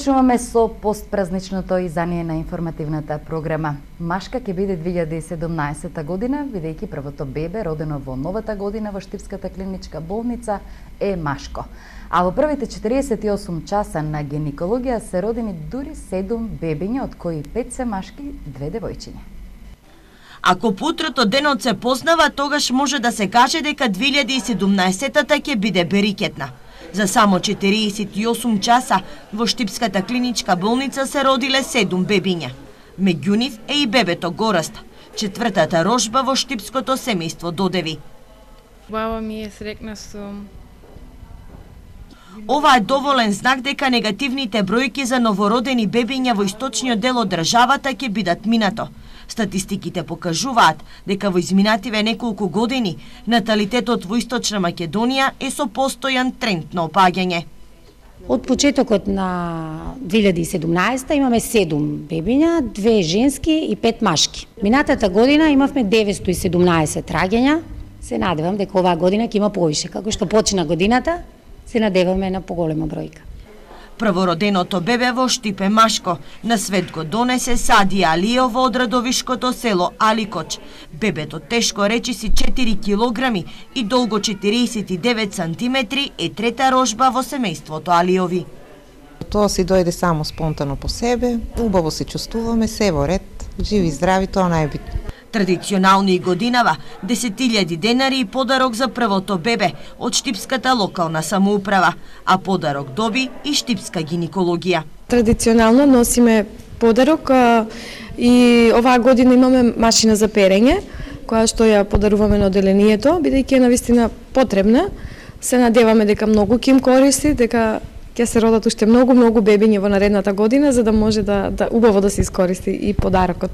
Почнуваме со постпразничното издание на информативната програма. Машка ќе биде 2017 година, бидејќи првото бебе родено во новата година во Штипската клиничка болница е машко. А во првите 48 часа на гинекологија се родени дури 7 бебиња, од кои 5 се машки, 2 девојчиња. Ако поутрото денот се познава, тогаш може да се каже дека 2017-та ќе биде берикетна. За само 48 часа во Штипската клиничка болница се родиле 7 бебиња. Меѓу нив е и бебето Гораста, четвртата рожба во штипското семејство Додеви. Баба ми е срекна со... Ова е доволен знак дека негативните бројки за новородени бебиња во источниот дел од државата ќе бидат минато. Статистиките покажуваат дека во изминативе неколку години наталитетот во Источна Македонија е со постојан тренд на опаѓање. Од почетокот на 2017 имаме 7 бебиња, 2 женски и 5 машки. Минатата година имавме 917 раѓања. Се надевам дека оваа година ќе има повише. Како што почина годината, се надеваме на поголема бројка. Првороденото бебе во Штип е машко. На свет го донесе Садија Алиева од Радовишкото село Аликоч. Бебето тешко речиси 4 килограми и долго 49 сантиметри е трета рожба во семејството Алиеви. Тоа си дојде само спонтано по себе, убаво се чувствуваме, се во ред, живи и здрави, тоа најбитно. Традиционално и годинава 10.000 денари и подарок за првото бебе од Штипската локална самоуправа, а подарок доби и Штипска гинекологија. Традиционално носиме подарок и оваа година имаме машина за перење, која што ја подаруваме на одделението, бидејќи е навистина потребна. Се надеваме дека многу ќе им користи, дека ќе се родат уште многу бебиња во наредната година, за да може да убаво да се искористи и подарокот.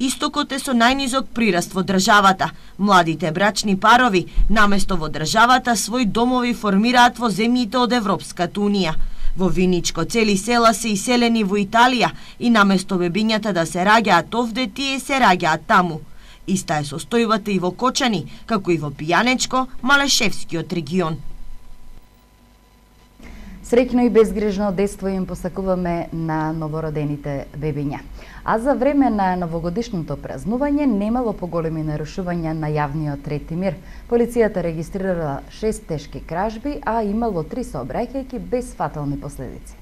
Истокот е со најнизок прираст во државата. Младите брачни парови, наместо во државата, своји домови формираат во земјите од Европската Унија. Во Виничко цели села се иселени во Италија и наместо бебињата да се раѓаат овде, тие се раѓаат таму. Иста е состојбата и во Кочани, како и во Пијанечко, Малешевскиот регион. Среќно и безгрижно детство им посакуваме на новородените бебиња. А за време на новогодишното празнување немало поголеми нарушувања на јавниот ред и мир. Полицијата регистрирала 6 тешки кражби, а имало 3 сообраќајки без фатални последици.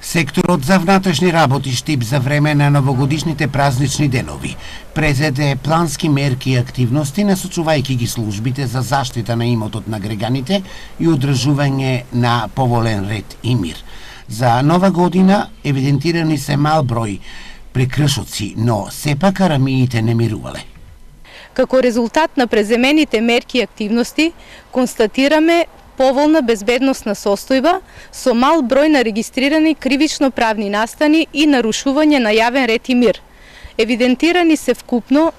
Секторот за внатрешни работи Штип за време на новогодишните празнични денови презеде плански мерки и активности, насочувајќи ги службите за заштита на имотот на граѓаните и одржување на поволен ред и мир. За нова година евидентирани се мал број прекршоци, но сепак арамиите не мирувале. Како резултат на преземените мерки и активности, констатираме поволна безбедносна состојба со мал број на регистрирани кривично правни настани и нарушување на јавен ред и мир. Евидентирани се вкупно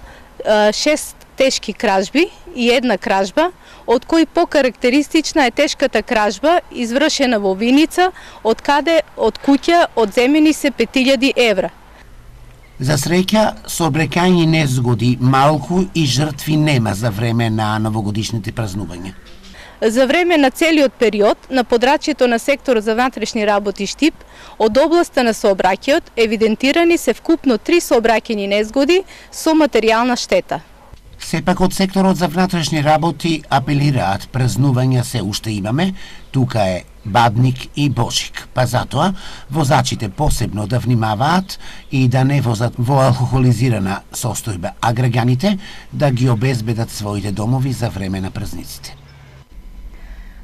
6 тешки кражби и една кражба, од кои покарактеристична е тешката кражба извршена во Виница, од каде од куќа одземени се 5000 евра. За среќа, сообраќајни незгоди малку и жртви нема за време на новогодишните празнувања. За време на целиот период на подрачјето на секторот за внатрешни работи Штип, од областа на сообраќајот евидентирани се вкупно 3 сообраќајни незгоди со материјална штета. Сепак од секторот за внатрешни работи апелираат празнувања се уште имаме, тука е Бадник и Божик, па затоа возачите посебно да внимаваат и да не возат во алкохолизирана состојба, а граѓаните да ги обезбедат своите домови за време на празниците.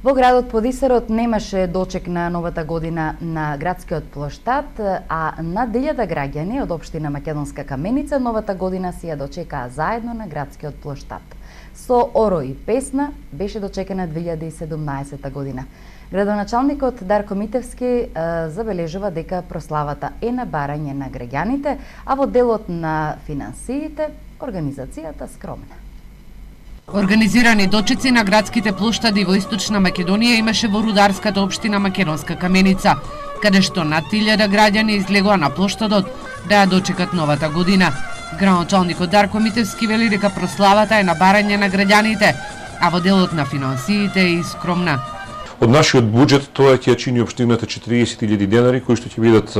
Во градот Подисарот немаше дочек на новата година на градскиот плоштад, а над 1000 граѓани од општина Македонска Каменица новата година си ја дочекаа заедно на градскиот плоштад. Со оро и песна беше дочекана 2017 година. Градоначалникот Дарко Митевски забележува дека прославата е на барање на граѓаните, а во делот на финансиите организацијата скромна. Организирани дочеци на градските плоштади во Источна Македонија имаше во рударската општина Македонска Каменица, каде што над 1000 граѓани излегоа на плоштадот да ја дочекат новата година. Градоначалникот Дарко Митевски вели дека прославата е на барање на граѓаните, а во делот на финансиите е скромна. Од нашиот буџет тоа ќе чини општината 40.000 денари кои што ќе бидат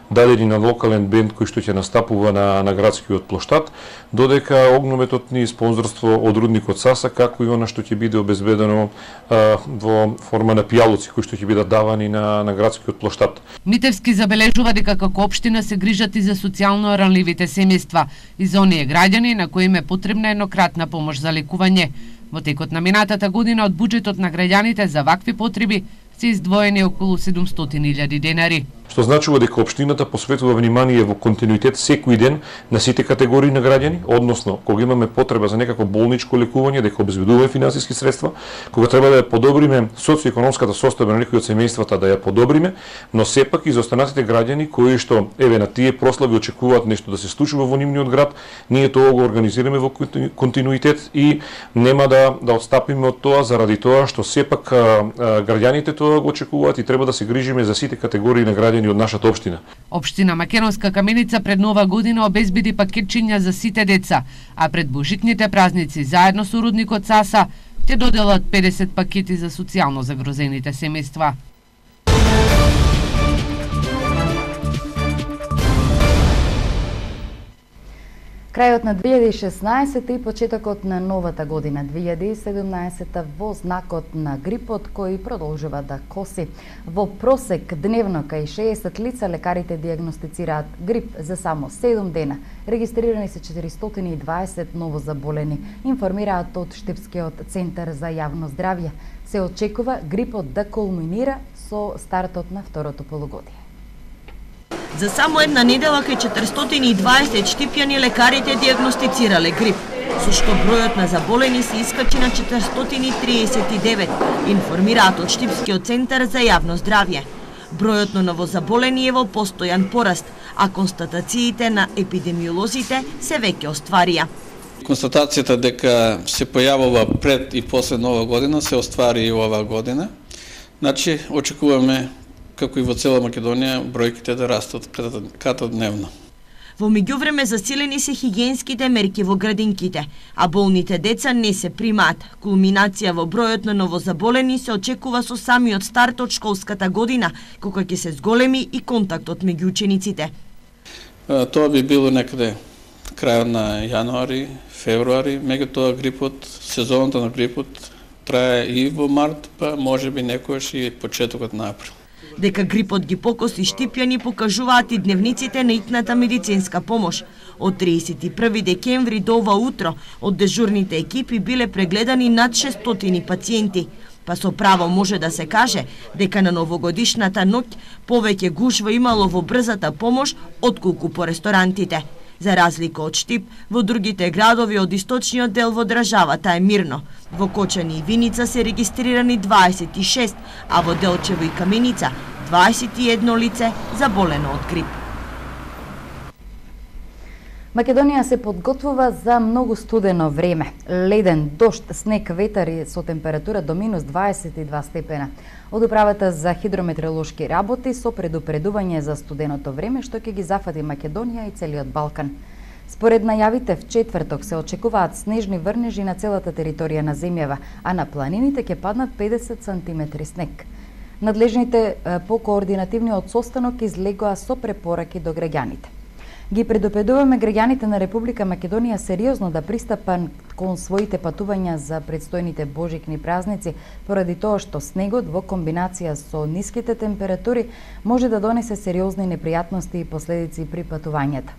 дадени на локален бенд кој што ќе настапува на градскиот плоштад, додека огнометот ни спонзорство од рудникот Саса, како и она што ќе биде обезбедено во форма на пијалоци кои што ќе бидат давани на градскиот плоштад. Митевски забележува дека како општина се грижат и за социјално ранливите семејства и за оние граѓани на кои им е потребна еднократна помош за лекување. Во текот на минатата година од буџетот на граѓаните за вакви потреби се издвоени околу 700.000 денари. Што значува дека општината посветува внимание во континуитет секој ден на сите категории на граѓани, односно кога имаме потреба за некакво болничко лекување, дека обезбедуваме финансиски средства, кога треба да ја подобриме социоекономската состојба на некои од семејствата, да ја подобриме, но сепак и за останатите граѓани кои што еве на тие прослави очекуваат нешто да се случува во нивниот град, ние тоа го организираме во континуитет и нема да отстапиме од тоа заради тоа што сепак граѓаните тоа го очекуваат и треба да се грижиме за сите категории на граѓани од нашата општина. Општина Македонска Каменица пред нова година обезбеди пакетчиња за сите деца, а пред божитните празници заедно со рудникот Саса ќе доделат 50 пакети за социјално загрозените семејства. Крајот на 2016 и почетокот на новата година 2017 во знакот на грипот кој продолжува да коси. Во просек дневно кај 60 лица лекарите диагностицираат грип за само 7 дена. Регистрирани се 420 новозаболени, информираат од Штипскиот центар за јавно здравје. Се очекува грипот да кулминира со стартот на второто полугодие. За само една недела кај 420 штипјани лекарите диагностицирале грип, со што бројот на заболени се искачи на 439, информираат од Штипскиот центар за јавно здравје. Бројот на новозаболени е во постојан пораст, а констатациите на епидемиолозите се веќе остварија. Констатацијата дека се појавува пред и после нова година се оствари и ова година. Значи, очекуваме како и во цела Македонија, бројките да растат кратодневно. Во меѓувреме засилени се хигиенските мерки во градинките, а болните деца не се примаат. Кулминација во бројот на новозаболени се очекува со самиот старт од школската година, кога ќе се зголеми и контактот меѓу учениците. Тоа би било некаде крајот на јануари, февруари, меѓутоа грипот, сезоната на грипот трае и во март, па можеби некојаш и почетокот на април. Дека грипот ги покоси штипјани покажуваат и дневниците на итната медицинска помош. Од 31 декември до ова утро од дежурните екипи биле прегледани над 600 пациенти. Па со право може да се каже дека на новогодишната ноќ повеќе гушва имало во брзата помош отколку по ресторантите. За разлика од Штип, во другите градови од источниот дел во државата е мирно. Во Кочани и Виница се регистрирани 26, а во Делчево и Каменица 21 лице заболено од грип. Македонија се подготвува за многу студено време. Леден, дожд, снег, ветари со температура до минус 22 степена. Од управата за хидрометеоролошки работи со предупредување за студеното време што ќе ги зафати Македонија и целиот Балкан. Според најавите в четврток се очекуваат снежни врнежи на целата територија на земјава, а на планините ќе паднат 50 сантиметри снег. Надлежните по координативниот состанок излегоа со препораки до граѓаните. Ги предупредуваме граѓаните на Република Македонија сериозно да пристапат кон своите патувања за предстојните божикни празници, поради тоа што снегот во комбинација со ниските температури може да донесе сериозни непријатности и последици при патувањата.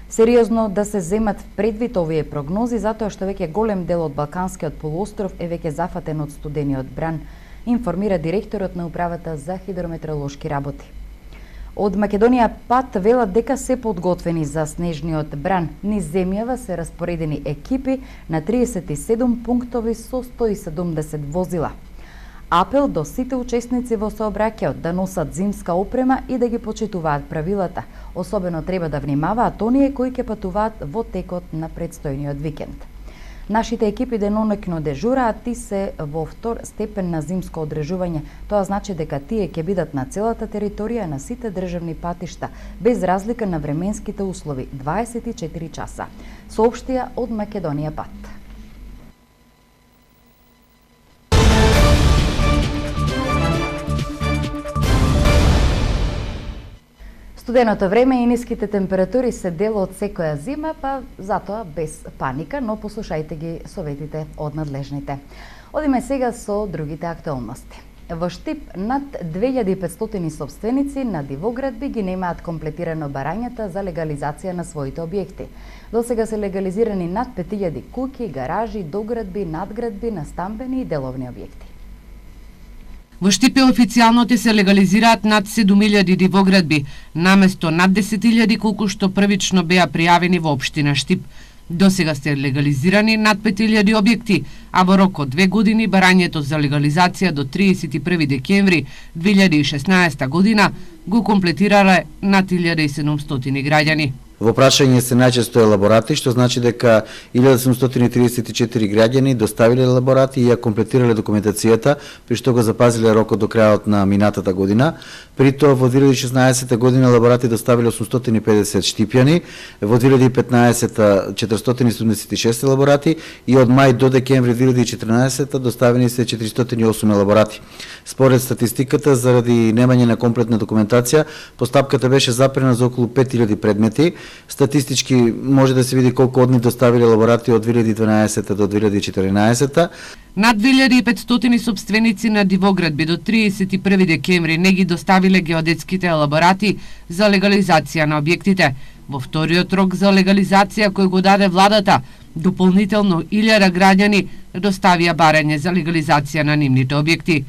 Сериозно да се земат предвид овие прогнози, затоа што веќе голем дел од Балканскиот полуостров е веќе зафатен од студениот бран, информира директорот на управата за хидрометеоролошки работи. Од Македонија пат велат дека се подготвени за снежниот бран. Низ земјава се распоредени екипи на 37 пунктови со 170 возила. Апел до сите учесници во сообраќајот да носат зимска опрема и да ги почитуваат правилата. Особено треба да внимаваат оние кои ќе патуваат во текот на предстојниот викенд. Нашите екипи деноноќно дежураат и се во втор степен на зимско одржување. Тоа значи дека тие ќе бидат на целата територија на сите државни патишта, без разлика на временските услови, 24 часа. Соопштија од Македонија пат. Студеното време и ниските температури се дел од секоја зима, па затоа без паника, но послушајте ги советите од надлежните. Одиме сега со другите актуелности. Во Штип над 2500 собственици на дивоградби ги немаат комплетирано барањата за легализација на своите објекти. До сега се легализирани над 5000 куќи, гаражи, доградби, надградби на стамбени и деловни објекти. Во Штип официјално се легализираат над 7000 дивоградби, наместо над 10.000 колку што првично беа пријавени во општина Штип. До сега се легализирани над 5000 објекти, а во рок од 2 години барањето за легализација до 31 декември 2016 година го комплетирале над 1700 граѓани. Во прашање се најчесто елаборати, што значи дека 1734 граѓани доставиле елаборати и ја комплетирале документацијата, при што го запазиле рокот до крајот на минатата година. При тоа во 2016 година елаборати доставиле 850 штипјани, во 2015 476 елаборати и од мај до декември 2014 доставени се 408 елаборати. Според статистиката, заради немање на комплетна документација, постапката беше запрена за околу 5000 предмети. Статистички може да се види колку од нив доставиле елаборати од 2012 до 2014. Над 2500 собственици на дивоградби до 31 декември не ги доставиле геодетските елаборати за легализација на објектите. Во вториот рок за легализација кој го даде владата, дополнително 1000 граѓани доставија барање за легализација на нивните објекти.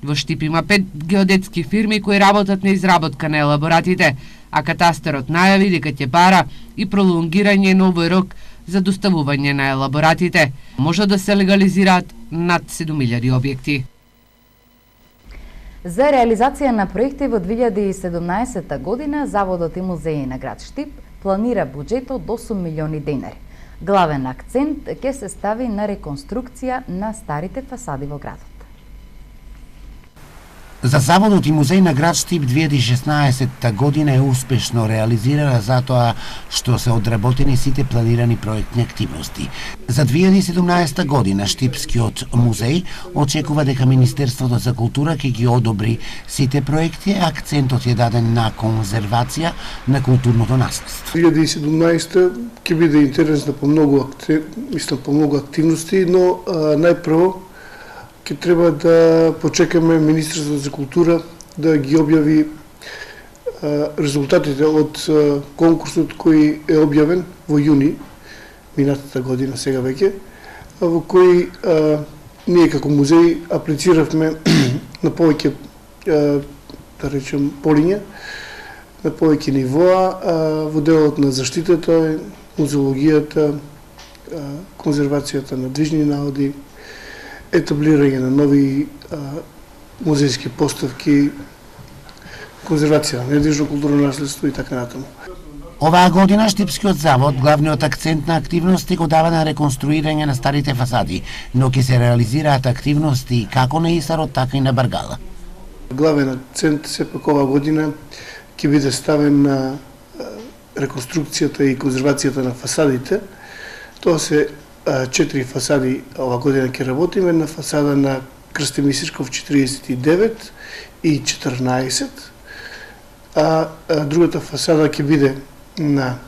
Во Штип има 5 геодетски фирми кои работат на изработка на елаборатите, а катастарот најави дека ќе бара и пролонгирање на овој рок за доставување на елаборатите. Може да се легализираат над 7000 објекти. За реализација на проекти во 2017 година, Заводот и музеи на град Штип планира буџет од 8 милиони денари. Главен акцент ќе се стави на реконструкција на старите фасади во градот. За Заводот и музеј на град Штип 2016 година е успешно реализирана затоа што се одработени сите планирани проектни активности. За 2017 година Штипскиот музеј очекува дека Министерството за култура ќе ги одобри сите проекти, акцентот е даден на конзервација на културното наследство. 2017 ќе биде интересна по многу активности, но најпрво ќе треба да почекаме Министерството за култура да ги објави резултатите од конкурсот кој е објавен во јуни минатата година сега веќе, во кој ние како музеј аплициравме на повеќе да речем полиња, на повеќе нивоа во делот на заштитата, музеологијата, конзервацијата на движни наоди, етаблирање на нови музејски поставки, конзервација на недвижно културно наследство и така натаму. Оваа година Штипскиот завод главниот акцент на активности го дава на реконструирање на старите фасади, но ќе се реализираат активности како на Исарот, така и на Баргала. Главен акцент сепак оваа година ќе биде ставен на реконструкцијата и конзервацијата на фасадите. Тоа се 4 фасади ова година ќе работиме, на фасада на Крсте Мисичков 49 и 14, а другата фасада ќе биде на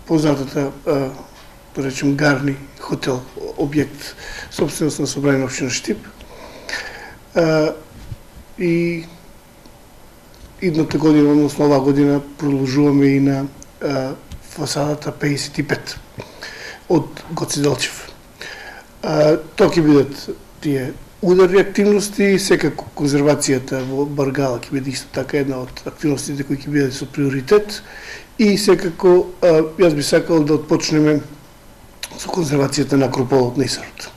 познатата, да речем, гарни хотел, објект, собственост на Собрание општина Штип. И идната година, односно оваа година, продолжуваме и на фасадата 55 од Гоце Делчев. Тоа ќе бидат тие ударни активности, секако конзервацијата во Баргала ќе биде исто така една од активностите кои ќе бидат со приоритет и секако јас би сакал да отпочнеме со конзервацијата на Акрополот на Исарот.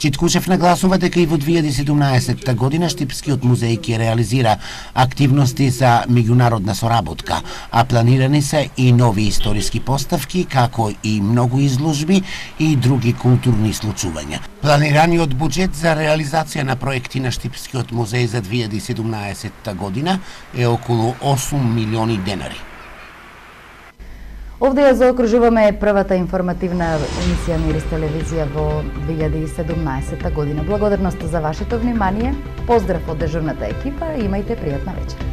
Читкушев нагласува дека и во 2017 година Штипскиот музеј ќе реализира активности за меѓународна соработка, а планирани се и нови историски поставки, како и многу изложби и други културни случувања. Планираниот буџет за реализација на проекти на Штипскиот музеј за 2017 година е околу 8 милиони денари. Овде ја заокружуваме првата информативна емисија на Ирис телевизија во 2017 година. Благодарност за вашето внимание, поздрав од дежурната екипа и имајте пријатна вечер.